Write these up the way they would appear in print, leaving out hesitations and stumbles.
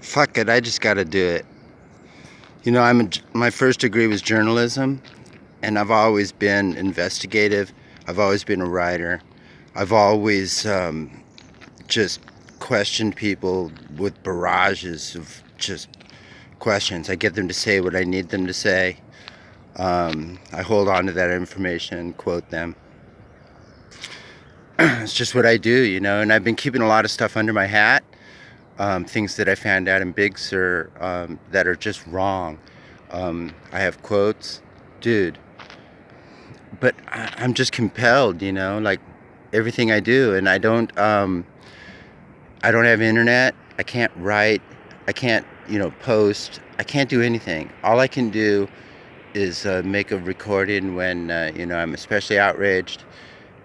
Fuck it, I just gotta do it. My first degree was journalism, and I've always been investigative. I've always been a writer. I've always just questioned people with barrages of just questions. I get them to say what I need them to say. I hold on to that information, quote them. It's just what I do. And I've been keeping a lot of stuff under my hat. Things that I found out in Big Sur that are just wrong. I have quotes, dude, but I'm just compelled, like everything I do, and I don't have internet. I can't write. I can't, post. I can't do anything. All I can do is make a recording when, I'm especially outraged,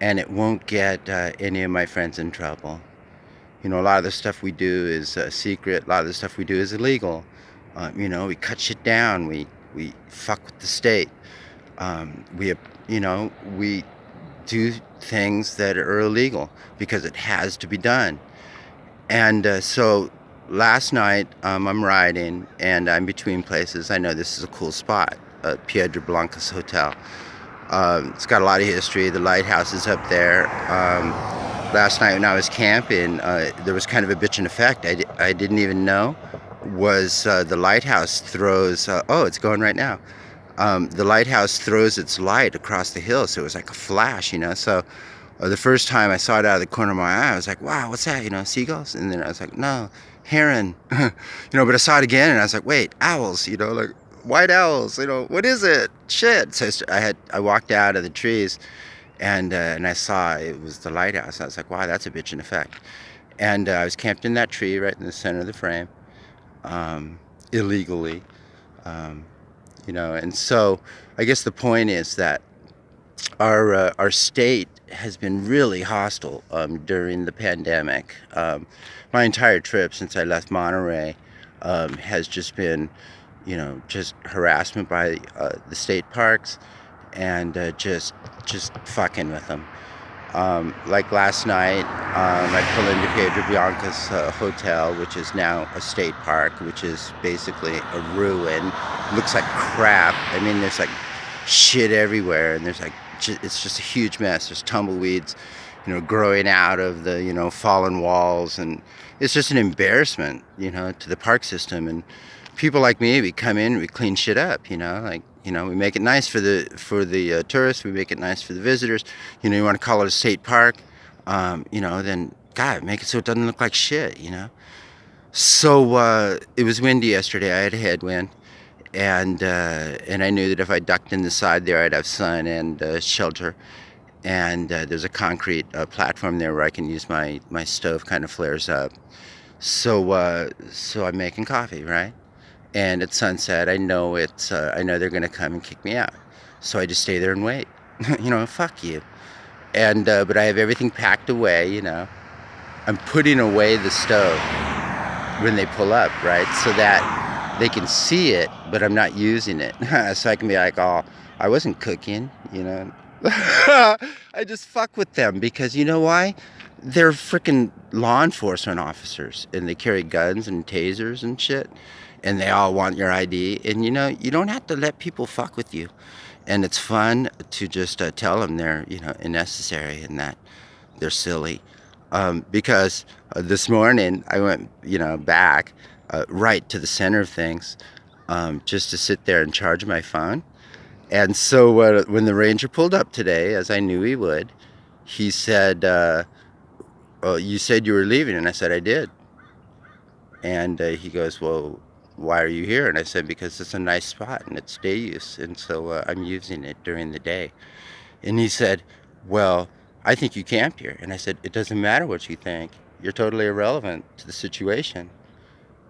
and it won't get any of my friends in trouble. A lot of the stuff we do is secret. A lot of the stuff we do is illegal. We cut shit down. We fuck with the state. We do things that are illegal because it has to be done. And so last night I'm riding and I'm between places. I know this is a cool spot, Piedra Blancas Hotel. It's got a lot of history. The lighthouse is up there. Last night when I was camping, there was kind of a bitchin' effect I didn't even know was the lighthouse throws, it's going right now. The lighthouse throws its light across the hill, so it was like a flash. So the first time I saw it out of the corner of my eye, I was like, wow, what's that, seagulls? And then I was like, no, heron. But I saw it again, and I was like, wait, owls, like white owls, what is it? Shit. So I walked out of the trees, and I saw it was the lighthouse. I was like, wow, that's a bitchin' effect. And I was camped in that tree right in the center of the frame, illegally. And so I guess the point is that our state has been really hostile during the pandemic. My entire trip since I left Monterey has just been, just harassment by the state parks and just fucking with them. Like last night, I pull into Piedra Bianca's hotel, which is now a state park, which is basically a ruin. Looks like crap. I mean, there's like shit everywhere, and there's like it's just a huge mess. There's tumbleweeds, growing out of the fallen walls, and it's just an embarrassment, to the park system. And people like me, we come in, we clean shit up, we make it nice for the tourists. We make it nice for the visitors. You want to call it a state park, then God, make it so it doesn't look like shit. So it was windy yesterday. I had a headwind, and I knew that if I ducked in the side there, I'd have sun and shelter. And there's a concrete platform there where I can use my stove. Kind of flares up. So I'm making coffee, right? And at sunset, I know they're gonna come and kick me out. So I just stay there and wait. Fuck you. And but I have everything packed away. I'm putting away the stove when they pull up, right? So that they can see it, but I'm not using it. So I can be like, oh, I wasn't cooking. I just fuck with them because you know why? They're freaking law enforcement officers and they carry guns and tasers and shit. And they all want your ID. And you don't have to let people fuck with you. And it's fun to just tell them they're, unnecessary and that they're silly. Because this morning I went, back right to the center of things just to sit there and charge my phone. And so when the ranger pulled up today, as I knew he would, he said, well, you said you were leaving. And I said, I did. And he goes, well, why are you here? And I said, because it's a nice spot and it's day use. And so I'm using it during the day. And he said, well, I think you camp here. And I said, it doesn't matter what you think. You're totally irrelevant to the situation.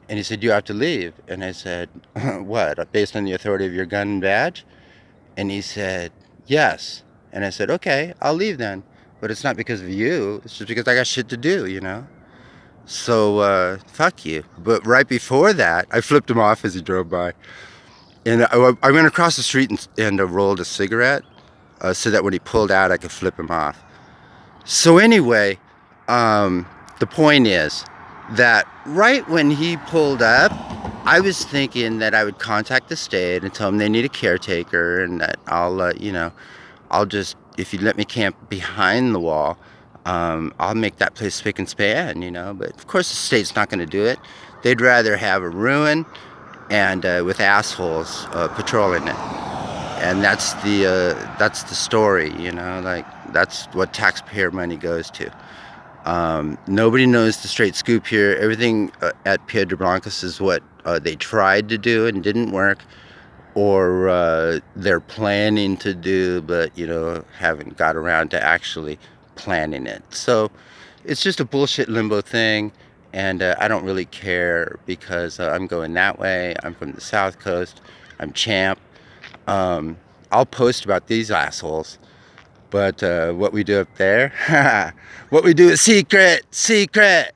And he said, you have to leave. And I said, what, based on the authority of your gun and badge? And he said, yes. And I said, okay, I'll leave then. But it's not because of you. It's just because I got shit to do. So, fuck you. But right before that, I flipped him off as he drove by. And I went across the street and rolled a cigarette so that when he pulled out, I could flip him off. So anyway, the point is, that right when he pulled up, I was thinking that I would contact the state and tell them they need a caretaker, and that I'll just, if you let me camp behind the wall, I'll make that place spick and span. But of course, the state's not going to do it. They'd rather have a ruin and with assholes patrolling it, and that's the story. Like that's what taxpayer money goes to. Nobody knows the straight scoop here. Everything at Piedra Blancas is what they tried to do and didn't work, or they're planning to do, but haven't got around to actually planning it. So it's just a bullshit limbo thing, and I don't really care because I'm going that way. I'm from the South Coast. I'm champ. I'll post about these assholes, but what we do up there, what we do is secret, secret.